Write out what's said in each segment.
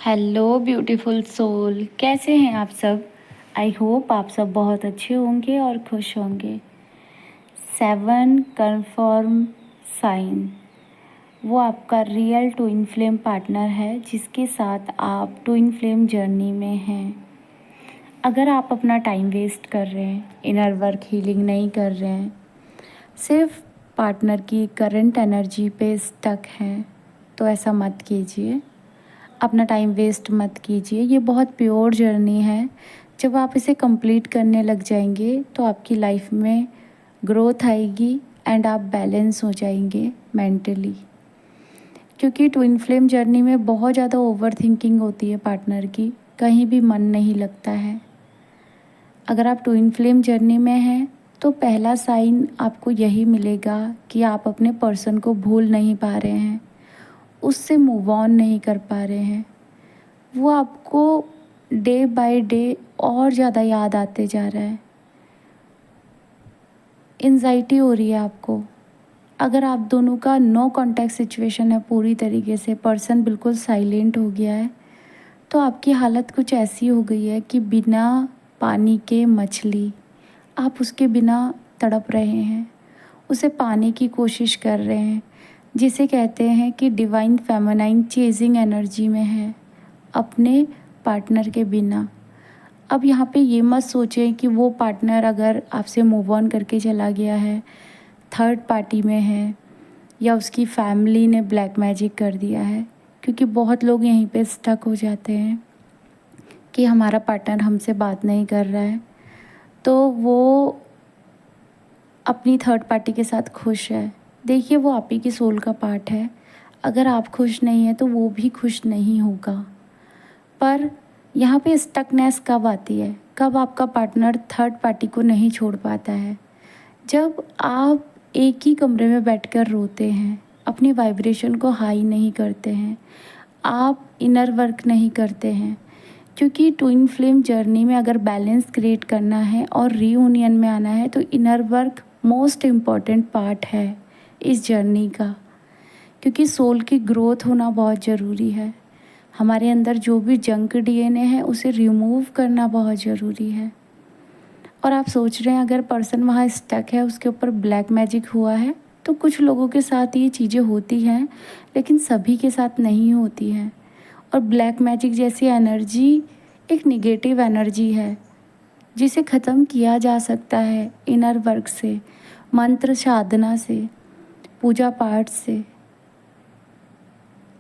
Hello beautiful soul, कैसे हैं आप सब। आई होप आप सब बहुत अच्छे होंगे और खुश होंगे। 7 कन्फर्म साइन वो आपका रियल ट्विन फ्लेम पार्टनर है जिसके साथ आप ट्विन फ्लेम जर्नी में हैं। अगर आप अपना टाइम वेस्ट कर रहे हैं, इनर वर्क हीलिंग नहीं कर रहे हैं, सिर्फ पार्टनर की करंट एनर्जी पे स्टक हैं, तो ऐसा मत कीजिए। अपना टाइम वेस्ट मत कीजिए। ये बहुत प्योर जर्नी है। जब आप इसे कंप्लीट करने लग जाएंगे तो आपकी लाइफ में ग्रोथ आएगी एंड आप बैलेंस हो जाएंगे मेंटली। क्योंकि ट्विन फ्लेम जर्नी में बहुत ज़्यादा ओवर थिंकिंग होती है पार्टनर की, कहीं भी मन नहीं लगता है। अगर आप ट्विन फ्लेम जर्नी में हैं तो पहला साइन आपको यही मिलेगा कि आप अपने पर्सन को भूल नहीं पा रहे हैं, उससे मूव ऑन नहीं कर पा रहे हैं। वो आपको डे बाय डे और ज़्यादा याद आते जा रहा है। एंजाइटी हो रही है आपको। अगर आप दोनों का नो कांटेक्ट सिचुएशन है, पूरी तरीके से पर्सन बिल्कुल साइलेंट हो गया है, तो आपकी हालत कुछ ऐसी हो गई है कि बिना पानी के मछली, आप उसके बिना तड़प रहे हैं, उसे पाने की कोशिश कर रहे हैं, जिसे कहते हैं कि डिवाइन फेमिनाइन चेजिंग एनर्जी में है अपने पार्टनर के बिना। अब यहाँ पे ये मत सोचें कि वो पार्टनर अगर आपसे मूव ऑन करके चला गया है, थर्ड पार्टी में है, या उसकी फैमिली ने ब्लैक मैजिक कर दिया है। क्योंकि बहुत लोग यहीं पे स्टक हो जाते हैं कि हमारा पार्टनर हमसे बात नहीं कर रहा है, तो वो अपनी थर्ड पार्टी के साथ खुश है। देखिए, वो आप ही की सोल का पार्ट है। अगर आप खुश नहीं हैं तो वो भी खुश नहीं होगा। पर यहाँ पे स्टकनेस कब आती है, कब आपका पार्टनर थर्ड पार्टी को नहीं छोड़ पाता है? जब आप एक ही कमरे में बैठकर रोते हैं, अपनी वाइब्रेशन को हाई नहीं करते हैं, आप इनर वर्क नहीं करते हैं। क्योंकि ट्विन फ्लेम जर्नी में अगर बैलेंस क्रिएट करना है और रीयूनियन में आना है तो inner work most important part है इस जर्नी का। क्योंकि सोल की ग्रोथ होना बहुत ज़रूरी है। हमारे अंदर जो भी जंक डीएनए है उसे रिमूव करना बहुत ज़रूरी है। और आप सोच रहे हैं अगर पर्सन वहाँ स्टक है, उसके ऊपर ब्लैक मैजिक हुआ है, तो कुछ लोगों के साथ ये चीज़ें होती हैं, लेकिन सभी के साथ नहीं होती हैं। और ब्लैक मैजिक जैसी एनर्जी एक निगेटिव एनर्जी है जिसे ख़त्म किया जा सकता है इनर वर्क से, मंत्र साधना से, पूजा पाठ से।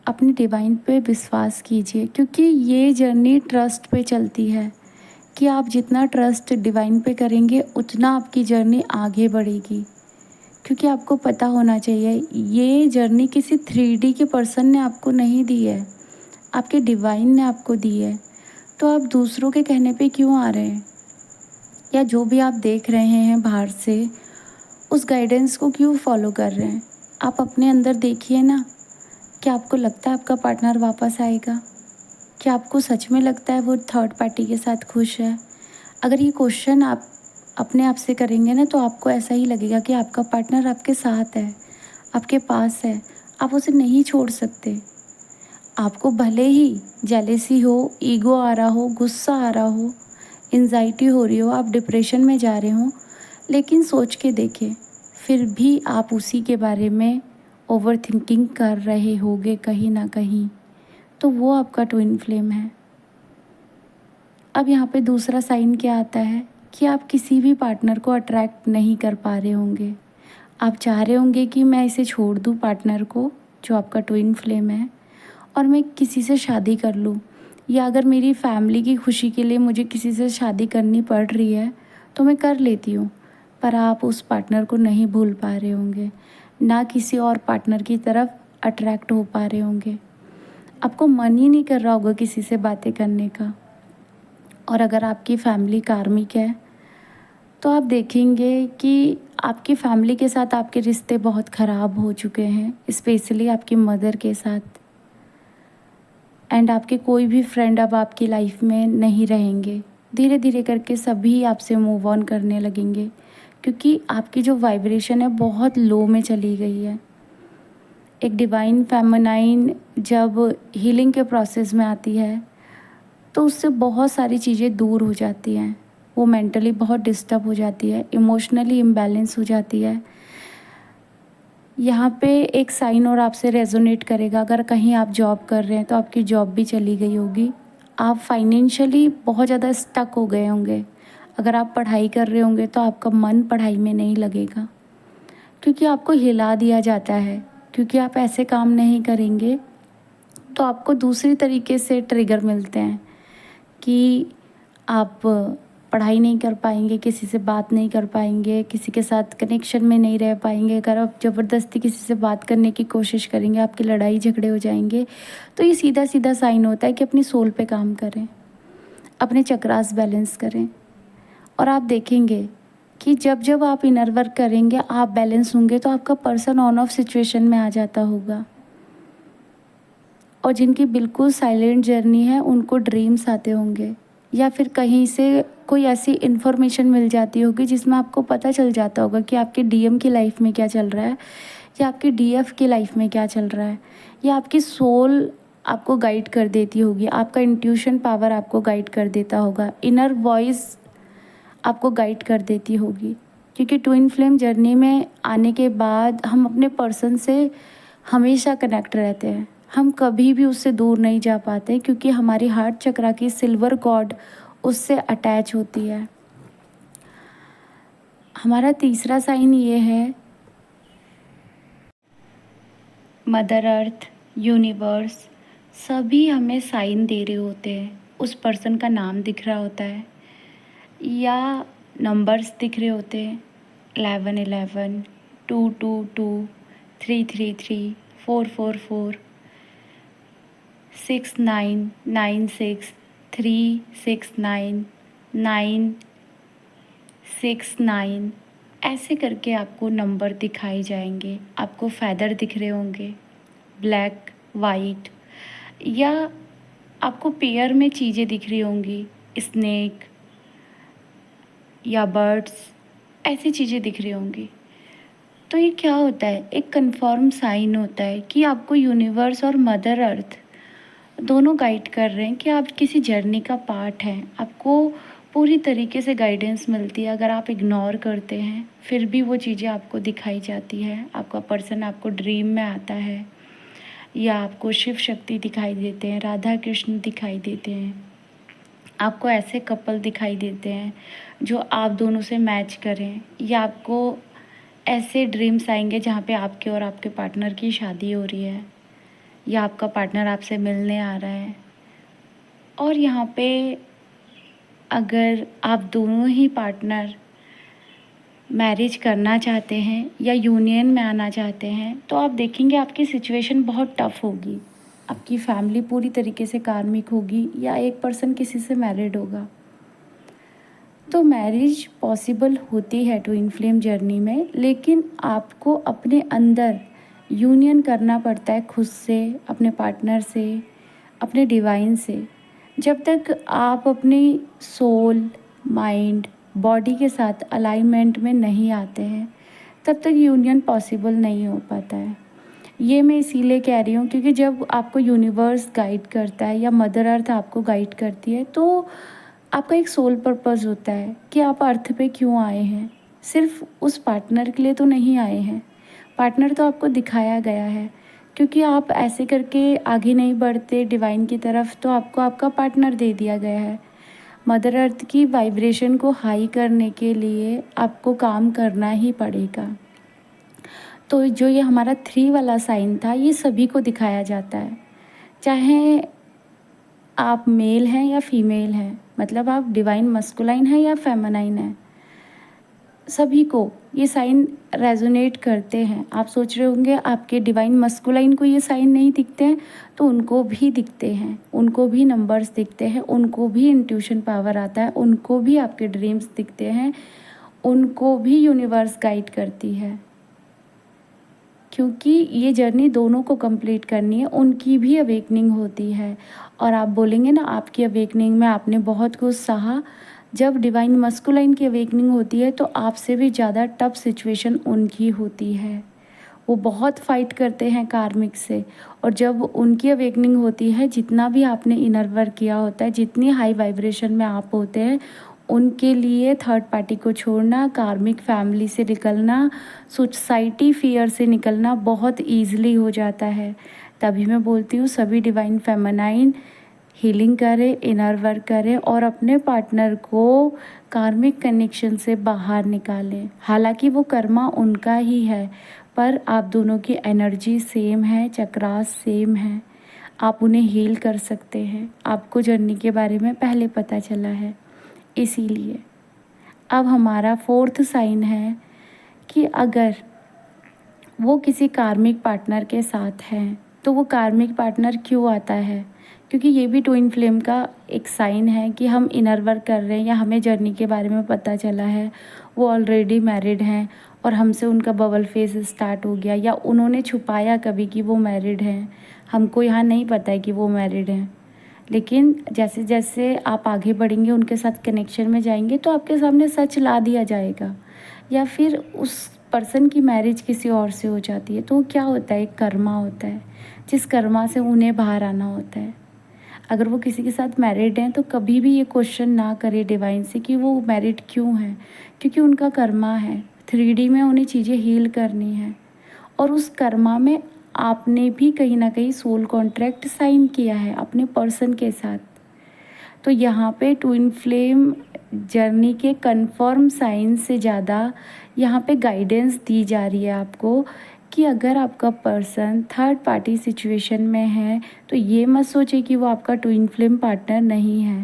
अपनी डिवाइन पे विश्वास कीजिए, क्योंकि ये जर्नी ट्रस्ट पे चलती है कि आप जितना ट्रस्ट डिवाइन पे करेंगे उतना आपकी जर्नी आगे बढ़ेगी। क्योंकि आपको पता होना चाहिए ये जर्नी किसी 3D के पर्सन ने आपको नहीं दी है, आपके डिवाइन ने आपको दी है। तो आप दूसरों के कहने पे क्यों आ रहे हैं, या जो भी आप देख रहे हैं बाहर से उस गाइडेंस को क्यों फॉलो कर रहे हैं? आप अपने अंदर देखिए ना। क्या आपको लगता है आपका पार्टनर वापस आएगा? क्या आपको सच में लगता है वो थर्ड पार्टी के साथ खुश है? अगर ये क्वेश्चन आप अपने आप से करेंगे ना तो आपको ऐसा ही लगेगा कि आपका पार्टनर आपके साथ है, आपके पास है, आप उसे नहीं छोड़ सकते। आपको भले ही जेलेसी हो, ईगो आ रहा हो, गुस्सा आ रहा हो, एंजाइटी हो रही हो, आप डिप्रेशन में जा रहे हो, लेकिन सोच के देखें, फिर भी आप उसी के बारे में ओवर थिंकिंग कर रहे होगे कहीं ना कहीं, तो वो आपका ट्विन फ्लेम है। अब यहाँ पे दूसरा साइन क्या आता है कि आप किसी भी पार्टनर को अट्रैक्ट नहीं कर पा रहे होंगे। आप चाह रहे होंगे कि मैं इसे छोड़ दूँ पार्टनर को, जो आपका ट्विन फ्लेम है, और मैं किसी से शादी कर लूँ, या अगर मेरी फैमिली की खुशी के लिए मुझे किसी से शादी करनी पड़ रही है तो मैं कर लेती हूँ। पर आप उस पार्टनर को नहीं भूल पा रहे होंगे, ना किसी और पार्टनर की तरफ अट्रैक्ट हो पा रहे होंगे। आपको मन ही नहीं कर रहा होगा किसी से बातें करने का। और अगर आपकी फैमिली कार्मिक है तो आप देखेंगे कि आपकी फैमिली के साथ आपके रिश्ते बहुत ख़राब हो चुके हैं, स्पेशली आपकी मदर के साथ। एंड आपके कोई भी फ्रेंड अब आपकी लाइफ में नहीं रहेंगे। धीरे धीरे करके सभी आपसे मूव ऑन करने लगेंगे, क्योंकि आपकी जो वाइब्रेशन है बहुत लो में चली गई है। एक डिवाइन फेमिनाइन जब हीलिंग के प्रोसेस में आती है तो उससे बहुत सारी चीज़ें दूर हो जाती हैं। वो मेंटली बहुत डिस्टर्ब हो जाती है, इमोशनली इम्बैलेंस हो जाती है। यहाँ पे एक साइन और आपसे रेजोनेट करेगा। अगर कहीं आप जॉब कर रहे हैं तो आपकी जॉब भी चली गई होगी। आप फाइनेंशियली बहुत ज़्यादा स्टक हो गए होंगे। अगर आप पढ़ाई कर रहे होंगे तो आपका मन पढ़ाई में नहीं लगेगा, क्योंकि आपको हिला दिया जाता है। क्योंकि आप ऐसे काम नहीं करेंगे तो आपको दूसरी तरीके से ट्रिगर मिलते हैं कि आप पढ़ाई नहीं कर पाएंगे, किसी से बात नहीं कर पाएंगे, किसी के साथ कनेक्शन में नहीं रह पाएंगे। अगर आप ज़बरदस्ती किसी से बात करने की कोशिश करेंगे, आपकी लड़ाई झगड़े हो जाएंगे। तो ये सीधा सीधा साइन होता है कि अपनी सोल पे काम करें, अपने चक्रास बैलेंस करें। और आप देखेंगे कि जब जब आप इनर वर्क करेंगे, आप बैलेंस होंगे, तो आपका पर्सन ऑन ऑफ सिचुएशन में आ जाता होगा। और जिनकी बिल्कुल साइलेंट जर्नी है उनको ड्रीम्स आते होंगे, या फिर कहीं से कोई ऐसी इन्फॉर्मेशन मिल जाती होगी जिसमें आपको पता चल जाता होगा कि आपके डीएम की लाइफ में क्या चल रहा है, या आपकी डीएफ की लाइफ में क्या चल रहा है, या आपकी सोल आपको गाइड कर देती होगी, आपका इंट्यूशन पावर आपको गाइड कर देता होगा, इनर वॉइस आपको गाइड कर देती होगी। क्योंकि ट्विन फ्लेम जर्नी में आने के बाद हम अपने पर्सन से हमेशा कनेक्ट रहते हैं। हम कभी भी उससे दूर नहीं जा पाते, क्योंकि हमारी हार्ट चक्रा की सिल्वर कॉर्ड उससे अटैच होती है। हमारा तीसरा साइन ये है, मदर अर्थ, यूनिवर्स सभी हमें साइन दे रहे होते हैं। उस पर्सन का नाम दिख रहा होता है या नंबर्स दिख रहे होते हैं, 1111, 222, 333, 444, 6996, 369, 969, ऐसे करके आपको नंबर दिखाए जाएंगे। आपको फैदर दिख रहे होंगे, ब्लैक, वाइट, या आपको पेयर में चीज़ें दिख रही होंगी, स्नेक या बर्ड्स, ऐसी चीज़ें दिख रही होंगी। तो ये क्या होता है, एक कंफर्म साइन होता है कि आपको यूनिवर्स और मदर अर्थ दोनों गाइड कर रहे हैं कि आप किसी जर्नी का पार्ट हैं। आपको पूरी तरीके से गाइडेंस मिलती है। अगर आप इग्नोर करते हैं फिर भी वो चीज़ें आपको दिखाई जाती है। आपका पर्सन आपको ड्रीम में आता है, या आपको शिव शक्ति दिखाई देते हैं, राधा कृष्ण दिखाई देते हैं, आपको ऐसे कपल दिखाई देते हैं जो आप दोनों से मैच करें, या आपको ऐसे ड्रीम्स आएंगे जहाँ पे आपके और आपके पार्टनर की शादी हो रही है, या आपका पार्टनर आपसे मिलने आ रहा है। और यहाँ पे अगर आप दोनों ही पार्टनर मैरिज करना चाहते हैं या यूनियन में आना चाहते हैं, तो आप देखेंगे आपकी सिचुएशन बहुत टफ़ होगी। आपकी फैमिली पूरी तरीके से कार्मिक होगी, या एक पर्सन किसी से मैरिड होगा। तो मैरिज पॉसिबल होती है ट्विन फ्लेम जर्नी में, लेकिन आपको अपने अंदर यूनियन करना पड़ता है, खुद से, अपने पार्टनर से, अपने डिवाइन से। जब तक आप अपनी सोल, माइंड, बॉडी के साथ अलाइनमेंट में नहीं आते हैं, तब तक यूनियन पॉसिबल नहीं हो पाता है। ये मैं इसीलिए कह रही हूँ क्योंकि जब आपको यूनिवर्स गाइड करता है या मदर अर्थ आपको गाइड करती है, तो आपका एक सोल पर्पस होता है कि आप अर्थ पे क्यों आए हैं। सिर्फ उस पार्टनर के लिए तो नहीं आए हैं। पार्टनर तो आपको दिखाया गया है, क्योंकि आप ऐसे करके आगे नहीं बढ़ते डिवाइन की तरफ, तो आपको आपका पार्टनर दे दिया गया है। मदर अर्थ की वाइब्रेशन को हाई करने के लिए आपको काम करना ही पड़ेगा। तो जो ये हमारा 3 वाला साइन था, ये सभी को दिखाया जाता है, चाहे आप मेल हैं या फीमेल हैं, मतलब आप डिवाइन मस्कुलाइन हैं या फेमिनाइन हैं, सभी को ये साइन रेजोनेट करते हैं। आप सोच रहे होंगे आपके डिवाइन मस्कुलाइन को ये साइन नहीं दिखते हैं, तो उनको भी दिखते हैं, उनको भी नंबर्स दिखते हैं, उनको भी इंट्यूशन पावर आता है, उनको भी आपके ड्रीम्स दिखते हैं, उनको भी यूनिवर्स गाइड करती है। क्योंकि ये जर्नी दोनों को कंप्लीट करनी है, उनकी भी अवेकनिंग होती है। और आप बोलेंगे ना, आपकी अवेकनिंग में आपने बहुत कुछ सहा। जब डिवाइन मस्कुलाइन की अवेकनिंग होती है तो आपसे भी ज़्यादा टफ सिचुएशन उनकी होती है। वो बहुत फाइट करते हैं कार्मिक से। और जब उनकी अवेकनिंग होती है, जितना भी आपने इनर वर्क किया होता है, जितनी हाई वाइब्रेशन में आप होते हैं, उनके लिए थर्ड पार्टी को छोड़ना, कार्मिक फैमिली से निकलना, सोसाइटी फियर से निकलना बहुत ईज़िली हो जाता है। तभी मैं बोलती हूँ सभी डिवाइन फेमिनाइन हीलिंग करें, इनर वर्क करें और अपने पार्टनर को कार्मिक कनेक्शन से बाहर निकालें। हालांकि वो कर्मा उनका ही है, पर आप दोनों की एनर्जी सेम है, चक्रास सेम है, आप उन्हें हील कर सकते हैं। आपको जर्नी के बारे में पहले पता चला है, इसीलिए अब हमारा फोर्थ साइन है कि अगर वो किसी कार्मिक पार्टनर के साथ हैं, तो वो कार्मिक पार्टनर क्यों आता है? क्योंकि ये भी ट्विन फ्लेम का एक साइन है कि हम इनर वर्क कर रहे हैं या हमें जर्नी के बारे में पता चला है, वो ऑलरेडी मैरिड हैं और हमसे उनका बबल फेज स्टार्ट हो गया, या उन्होंने छुपाया कभी कि वो मैरिड हैं, हमको यहाँ नहीं पता है कि वो मैरिड हैं। लेकिन जैसे जैसे आप आगे बढ़ेंगे, उनके साथ कनेक्शन में जाएंगे, तो आपके सामने सच ला दिया जाएगा, या फिर उस पर्सन की मैरिज किसी और से हो जाती है। तो वो क्या होता है, एक कर्मा होता है, जिस कर्मा से उन्हें बाहर आना होता है। अगर वो किसी के साथ मैरिड हैं, तो कभी भी ये क्वेश्चन ना करे डिवाइन से कि वो मैरिड क्यों है, क्योंकि उनका कर्मा है। 3D में उन्हें चीज़ें हील करनी है, और उस कर्मा में आपने भी कहीं ना कहीं सोल कॉन्ट्रैक्ट साइन किया है अपने पर्सन के साथ। तो यहाँ पे ट्विन फ्लेम जर्नी के कंफर्म साइन से ज़्यादा यहाँ पे गाइडेंस दी जा रही है आपको कि अगर आपका पर्सन थर्ड पार्टी सिचुएशन में है, तो ये मत सोचिए कि वो आपका ट्विन फ्लेम पार्टनर नहीं है।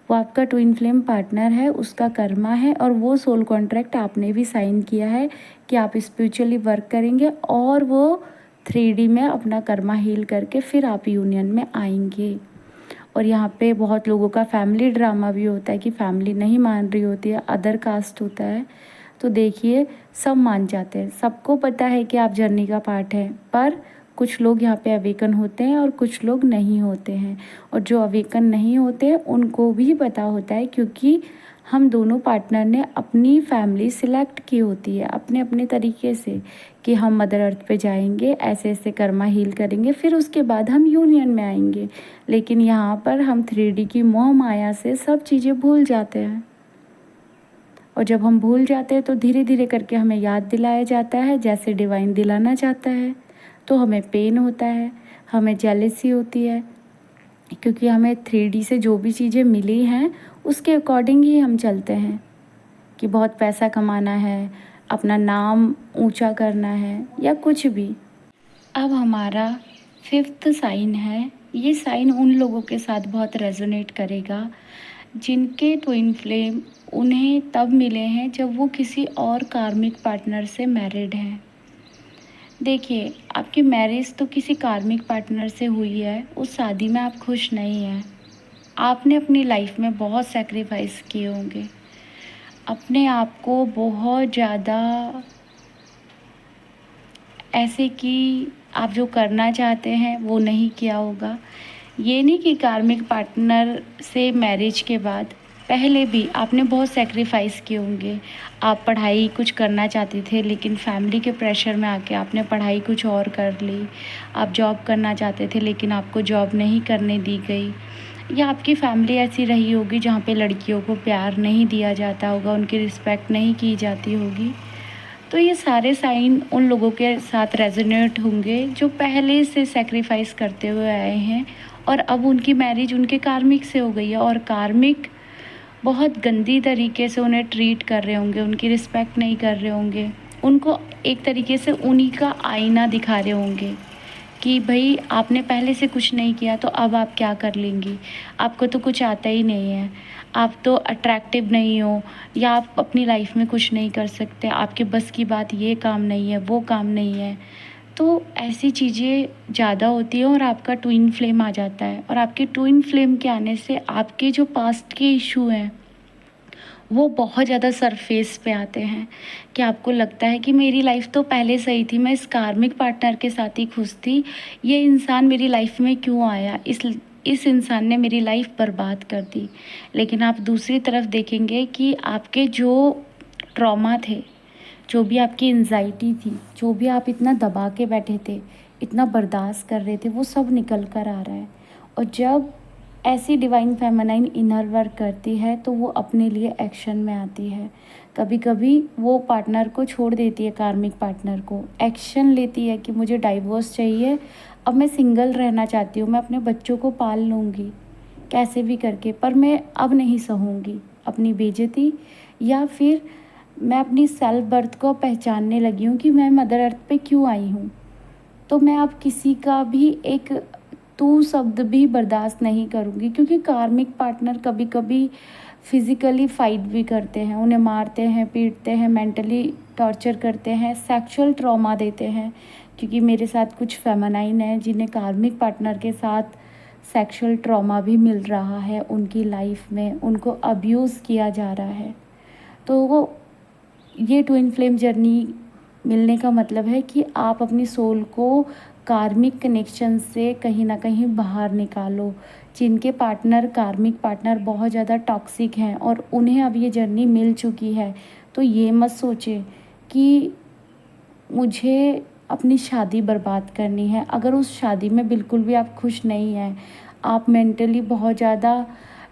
वो आपका ट्विन फ्लेम पार्टनर है, उसका कर्मा है, और वो सोल कॉन्ट्रैक्ट आपने भी साइन किया है कि आप स्पिरिचुअली वर्क करेंगे और वो 3D में अपना कर्मा हील करके फिर आप यूनियन में आएंगे। और यहाँ पे बहुत लोगों का फैमिली ड्रामा भी होता है कि फैमिली नहीं मान रही होती है, अदर कास्ट होता है। तो देखिए, सब मान जाते हैं, सबको पता है कि आप जर्नी का पार्ट है, पर कुछ लोग यहाँ पे अवेकन होते हैं और कुछ लोग नहीं होते हैं। और जो अवेकन नहीं होते हैं उनको भी पता होता है, क्योंकि हम दोनों पार्टनर ने अपनी फैमिली सिलेक्ट की होती है अपने अपने तरीके से, कि हम मदर अर्थ पे जाएंगे, ऐसे ऐसे कर्मा हील करेंगे, फिर उसके बाद हम यूनियन में आएंगे। लेकिन यहाँ पर हम 3D की मोह माया से सब चीज़ें भूल जाते हैं, और जब हम भूल जाते हैं तो धीरे धीरे करके हमें याद दिलाया जाता है, जैसे डिवाइन दिलाना चाहता है। तो हमें पेन होता है, हमें जेलसी होती है, क्योंकि हमें 3D से जो भी चीज़ें मिली हैं उसके अकॉर्डिंग ही हम चलते हैं, कि बहुत पैसा कमाना है, अपना नाम ऊंचा करना है, या कुछ भी। अब हमारा फिफ्थ साइन है, ये साइन उन लोगों के साथ बहुत रेजोनेट करेगा जिनके ट्विन फ्लेम उन्हें तब मिले हैं जब वो किसी और कार्मिक पार्टनर से मैरिड हैं। देखिए, आपकी मैरिज तो किसी कार्मिक पार्टनर से हुई है, उस शादी में आप खुश नहीं हैं। आपने अपनी लाइफ में बहुत सेक्रीफाइस किए होंगे, अपने आप को बहुत ज़्यादा ऐसे कि आप जो करना चाहते हैं वो नहीं किया होगा। ये नहीं कि कार्मिक पार्टनर से मैरिज के बाद, पहले भी आपने बहुत सेक्रीफाइस किए होंगे। आप पढ़ाई कुछ करना चाहते थे, लेकिन फैमिली के प्रेशर में आके आपने पढ़ाई कुछ और कर ली। आप जॉब करना चाहते थे, लेकिन आपको जॉब नहीं करने दी गई, या आपकी फैमिली ऐसी रही होगी जहाँ पे लड़कियों को प्यार नहीं दिया जाता होगा, उनकी रिस्पेक्ट नहीं की जाती होगी। तो ये सारे साइन उन लोगों के साथ रेजोनेट होंगे जो पहले से सेक्रीफाइस करते हुए आए हैं, और अब उनकी मैरिज उनके कार्मिक से हो गई है, और कार्मिक बहुत गंदी तरीके से उन्हें ट्रीट कर रहे होंगे, उनकी रिस्पेक्ट नहीं कर रहे होंगे, उनको एक तरीके से उन्हीं का आईना दिखा रहे होंगे कि भाई आपने पहले से कुछ नहीं किया तो अब आप क्या कर लेंगी, आपको तो कुछ आता ही नहीं है, आप तो अट्रैक्टिव नहीं हो, या आप अपनी लाइफ में कुछ नहीं कर सकते, आपके बस की बात ये काम नहीं है, वो काम नहीं है। तो ऐसी चीज़ें ज़्यादा होती हैं और आपका ट्विन फ्लेम आ जाता है, और आपके ट्विन फ्लेम के आने से आपके जो पास्ट के इशू हैं वो बहुत ज़्यादा सरफेस पे आते हैं, कि आपको लगता है कि मेरी लाइफ तो पहले सही थी, मैं इस कार्मिक पार्टनर के साथ ही खुश थी, ये इंसान मेरी लाइफ में क्यों आया, इस इंसान ने मेरी लाइफ बर्बाद कर दी। लेकिन आप दूसरी तरफ देखेंगे कि आपके जो ट्रॉमा थे, जो भी आपकी एंजाइटी थी, जो भी आप इतना दबा के बैठे थे, इतना बर्दाश्त कर रहे थे, वो सब निकल कर आ रहा है। और जब ऐसी डिवाइन फेमिनाइन इनर वर्क करती है तो वो अपने लिए एक्शन में आती है। कभी कभी वो पार्टनर को छोड़ देती है, कार्मिक पार्टनर को एक्शन लेती है कि मुझे डाइवोर्स चाहिए, अब मैं सिंगल रहना चाहती हूँ, मैं अपने बच्चों को पाल लूँगी कैसे भी करके, पर मैं अब नहीं सहूँगी अपनी बेइज्जती, या फिर मैं अपनी सेल्फ बर्थ को पहचानने लगी हूँ कि मैं मदर अर्थ पे क्यों आई हूँ। तो मैं अब किसी का भी एक तू शब्द भी बर्दाश्त नहीं करूँगी, क्योंकि कार्मिक पार्टनर कभी कभी फिज़िकली फाइट भी करते हैं, उन्हें मारते हैं, पीटते हैं, मेंटली टॉर्चर करते हैं, सेक्सुअल ट्रॉमा देते हैं। क्योंकि मेरे साथ कुछ फेमिनाइन है जिन्हें कार्मिक पार्टनर के साथ सेक्सुअल ट्रॉमा भी मिल रहा है, उनकी लाइफ में उनको अब्यूज़ किया जा रहा है। तो वो ये ट्विन फ्लेम जर्नी मिलने का मतलब है कि आप अपनी सोल को कार्मिक कनेक्शन से कहीं ना कहीं बाहर निकालो। जिनके पार्टनर कार्मिक पार्टनर बहुत ज़्यादा टॉक्सिक हैं और उन्हें अब ये जर्नी मिल चुकी है, तो ये मत सोचें कि मुझे अपनी शादी बर्बाद करनी है। अगर उस शादी में बिल्कुल भी आप खुश नहीं हैं, आप मेंटली बहुत ज़्यादा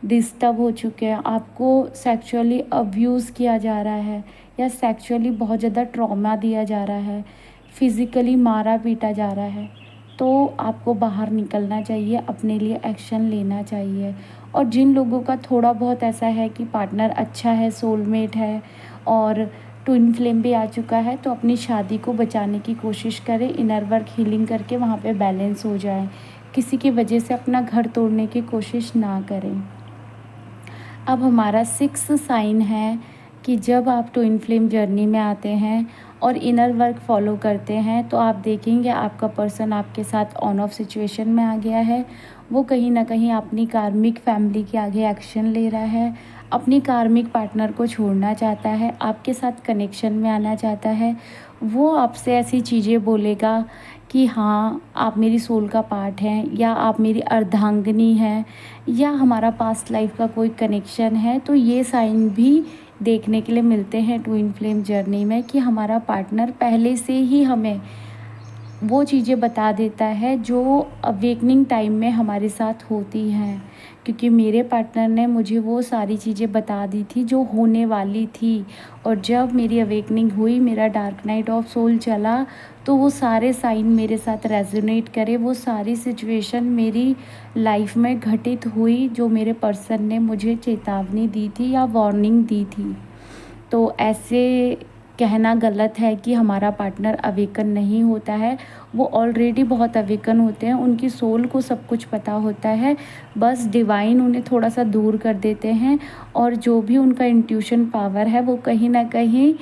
डिस्टर्ब हो चुके हैं, आपको सेक्सुअली अब्यूज़ किया जा रहा है या सेक्सुअली बहुत ज़्यादा ट्रॉमा दिया जा रहा है, फिज़िकली मारा पीटा जा रहा है, तो आपको बाहर निकलना चाहिए, अपने लिए एक्शन लेना चाहिए। और जिन लोगों का थोड़ा बहुत ऐसा है कि पार्टनर अच्छा है, सोलमेट है और ट्विन फ्लेम भी आ चुका है, तो अपनी शादी को बचाने की कोशिश करें, इनर वर्क हीलिंग करके वहाँ पे बैलेंस हो जाए। किसी की वजह से अपना घर तोड़ने की कोशिश ना करें। अब हमारा 6 साइन है कि जब आप ट्विन फ्लेम जर्नी में आते हैं और इनर वर्क फॉलो करते हैं, तो आप देखेंगे आपका पर्सन आपके साथ ऑन ऑफ सिचुएशन में आ गया है। वो कहीं ना कहीं अपनी कार्मिक फैमिली के आगे एक्शन ले रहा है, अपनी कार्मिक पार्टनर को छोड़ना चाहता है, आपके साथ कनेक्शन में आना चाहता है। वो आपसे ऐसी चीज़ें बोलेगा कि हाँ, आप मेरी सोल का पार्ट हैं, या आप मेरी अर्धांगिनी हैं, या हमारा पास्ट लाइफ का कोई कनेक्शन है। तो ये साइन भी देखने के लिए मिलते हैं ट्विन फ्लेम जर्नी में कि हमारा पार्टनर पहले से ही हमें वो चीज़ें बता देता है जो अवेकनिंग टाइम में हमारे साथ होती हैं। क्योंकि मेरे पार्टनर ने मुझे वो सारी चीज़ें बता दी थी जो होने वाली थी, और जब मेरी अवेकनिंग हुई, मेरा डार्क नाइट ऑफ सोल चला, तो वो सारे साइन मेरे साथ रेजोनेट करे, वो सारी सिचुएशन मेरी लाइफ में घटित हुई जो मेरे पर्सन ने मुझे चेतावनी दी थी या वार्निंग दी थी। तो ऐसे कहना गलत है कि हमारा पार्टनर अवेकन नहीं होता है। वो ऑलरेडी बहुत अवेकन होते हैं, उनकी सोल को सब कुछ पता होता है, बस डिवाइन उन्हें थोड़ा सा दूर कर देते हैं। और जो भी उनका इंट्यूशन पावर है वो कहीं ना कहीं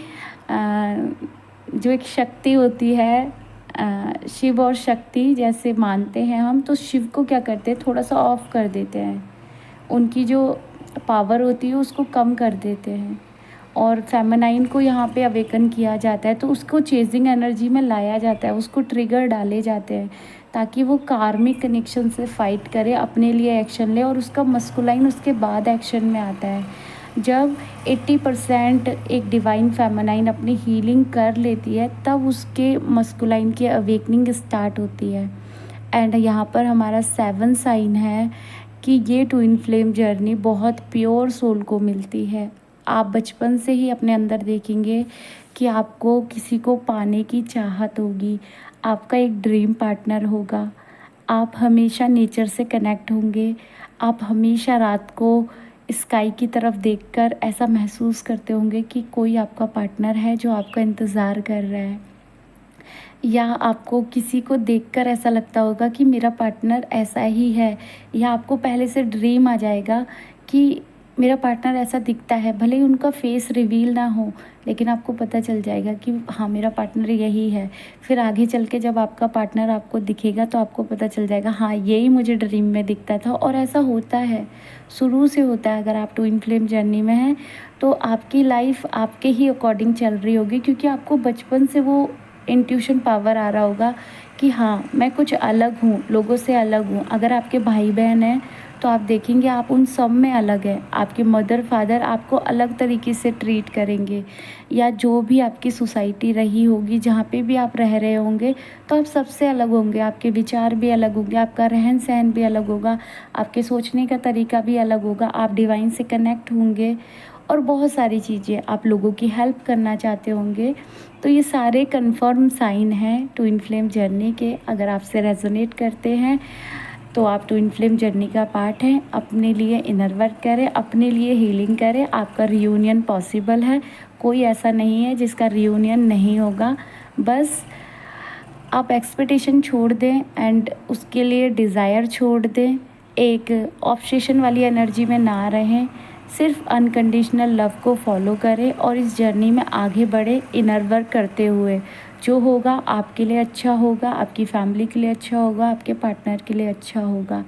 जो एक शक्ति होती है, शिव और शक्ति जैसे मानते हैं हम, तो शिव को क्या करते हैं, थोड़ा सा ऑफ कर देते हैं, उनकी जो पावर होती है उसको कम कर देते हैं। और फेमिनाइन को यहाँ पे अवेकन किया जाता है, तो उसको चेजिंग एनर्जी में लाया जाता है, उसको ट्रिगर डाले जाते हैं ताकि वो कार्मिक कनेक्शन से फाइट करे, अपने लिए एक्शन ले, और उसका मस्कुलाइन उसके बाद एक्शन में आता है। जब 80% एक डिवाइन फेमिनाइन अपनी हीलिंग कर लेती है, तब उसके मस्कुलाइन की अवेकनिंग स्टार्ट होती है। एंड यहाँ पर हमारा 7 साइन है कि ये ट्विन फ्लेम जर्नी बहुत प्योर सोल को मिलती है। आप बचपन से ही अपने अंदर देखेंगे कि आपको किसी को पाने की चाहत होगी, आपका एक ड्रीम पार्टनर होगा, आप हमेशा नेचर से कनेक्ट होंगे, आप हमेशा रात को स्काई की तरफ देखकर ऐसा महसूस करते होंगे कि कोई आपका पार्टनर है जो आपका इंतज़ार कर रहा है। या आपको किसी को देखकर ऐसा लगता होगा कि मेरा पार्टनर ऐसा ही है, या आपको पहले से ड्रीम आ जाएगा कि मेरा पार्टनर ऐसा दिखता है, भले ही उनका फेस रिवील ना हो, लेकिन आपको पता चल जाएगा कि हाँ, मेरा पार्टनर यही है। फिर आगे चल के जब आपका पार्टनर आपको दिखेगा तो आपको पता चल जाएगा, हाँ, यही मुझे ड्रीम में दिखता था। और ऐसा होता है, शुरू से होता है। अगर आप ट्विन फ्लेम जर्नी में हैं तो आपकी लाइफ आपके ही अकॉर्डिंग चल रही होगी, क्योंकि आपको बचपन से वो इंट्यूशन पावर आ रहा होगा कि हाँ, मैं कुछ अलग हूँ, लोगों से अलग हूँ। अगर आपके भाई बहन हैं तो आप देखेंगे आप उन सब में अलग हैं। आपके मदर फादर आपको अलग तरीके से ट्रीट करेंगे, या जो भी आपकी सोसाइटी रही होगी, जहाँ पे भी आप रह रहे होंगे, तो आप सबसे अलग होंगे। आपके विचार भी अलग होंगे, आपका रहन सहन भी अलग होगा, आपके सोचने का तरीका भी अलग होगा, आप डिवाइन से कनेक्ट होंगे और बहुत सारी चीज़ें, आप लोगों की हेल्प करना चाहते होंगे। तो ये सारे कन्फर्म साइन हैं ट्विन फ्लेम जर्नी के। अगर आपसे रेजोनेट करते हैं तो आप ट्विन फ्लेम जर्नी का पार्ट हैं। अपने लिए इनर वर्क करें, अपने लिए हीलिंग करें। आपका रियूनियन पॉसिबल है। कोई ऐसा नहीं है जिसका रियूनियन नहीं होगा। बस आप एक्सपेक्टेशन छोड़ दें एंड उसके लिए डिज़ायर छोड़ दें। एक ऑब्सेशन वाली एनर्जी में ना रहें, सिर्फ अनकंडीशनल लव को फॉलो करें और इस जर्नी में आगे बढ़े इनर वर्क करते हुए। जो होगा आपके लिए अच्छा होगा, आपकी फैमिली के लिए अच्छा होगा, आपके पार्टनर के लिए अच्छा होगा।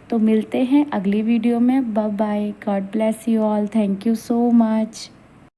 तो मिलते हैं अगली वीडियो में। Bye bye, God bless you all, thank you so much.